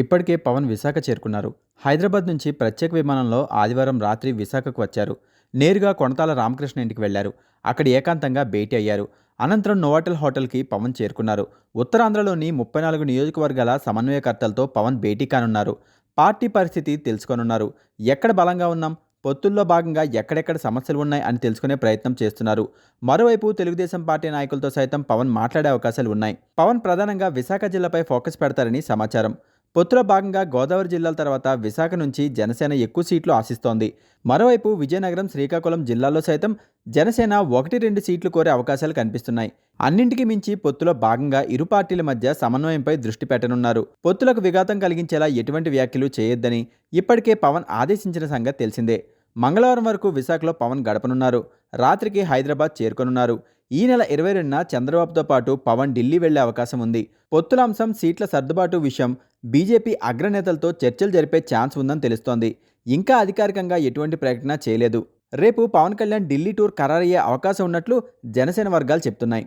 ఇప్పటికే పవన్ విశాఖ చేరుకున్నారు. హైదరాబాద్ నుంచి ప్రత్యేక విమానంలో ఆదివారం రాత్రి విశాఖకు వచ్చారు. నేరుగా కొణతాల రామకృష్ణ ఇంటికి వెళ్లారు. అక్కడ ఏకాంతంగా భేటీ అయ్యారు. అనంతరం నోవాటెల్ హోటల్కి పవన్ చేరుకున్నారు. ఉత్తరాంధ్రలోని 34 నియోజకవర్గాల సమన్వయకర్తలతో పవన్ భేటీ కానున్నారు. పార్టీ పరిస్థితి తెలుసుకోనున్నారు. ఎక్కడ బలంగా ఉన్నాం, పొత్తుల్లో భాగంగా ఎక్కడెక్కడ సమస్యలు ఉన్నాయి అని తెలుసుకునే ప్రయత్నం చేస్తున్నారు. మరోవైపు తెలుగుదేశం పార్టీ నాయకులతో సైతం పవన్ మాట్లాడే అవకాశాలు ఉన్నాయి. పవన్ ప్రధానంగా విశాఖ జిల్లాపై ఫోకస్ పెడతారని సమాచారం. పొత్తులో భాగంగా గోదావరి జిల్లాల తర్వాత విశాఖ నుంచి జనసేన ఎక్కువ సీట్లు ఆశిస్తోంది. మరోవైపు విజయనగరం, శ్రీకాకుళం జిల్లాల్లో సైతం జనసేన 1-2 సీట్లు కోరే అవకాశాలు కనిపిస్తున్నాయి. అన్నింటికీ మించి పొత్తులో భాగంగా ఇరు పార్టీల మధ్య సమన్వయంపై దృష్టి పెట్టనున్నారు. పొత్తులకు విఘాతం కలిగించేలా ఎటువంటి వ్యాఖ్యలు చేయొద్దని ఇప్పటికే పవన్ ఆదేశించిన సంగతి తెలిసిందే. మంగళవారం వరకు విశాఖలో పవన్ గడపనున్నారు. రాత్రికి హైదరాబాద్ చేరుకొనున్నారు. ఈ నెల 22న చంద్రబాబుతో పాటు పవన్ ఢిల్లీ వెళ్లే అవకాశం ఉంది. పొత్తుల అంశం, సీట్ల సర్దుబాటు విషయం బీజేపీ అగ్రనేతలతో చర్చలు జరిపే ఛాన్స్ ఉందని తెలుస్తోంది. ఇంకా అధికారికంగా ఎటువంటి ప్రకటన చేయలేదు. రేపు పవన్ కళ్యాణ్ ఢిల్లీ టూర్ ఖరారయ్యే అవకాశం ఉన్నట్లు జనసేన వర్గాలు చెప్తున్నాయి.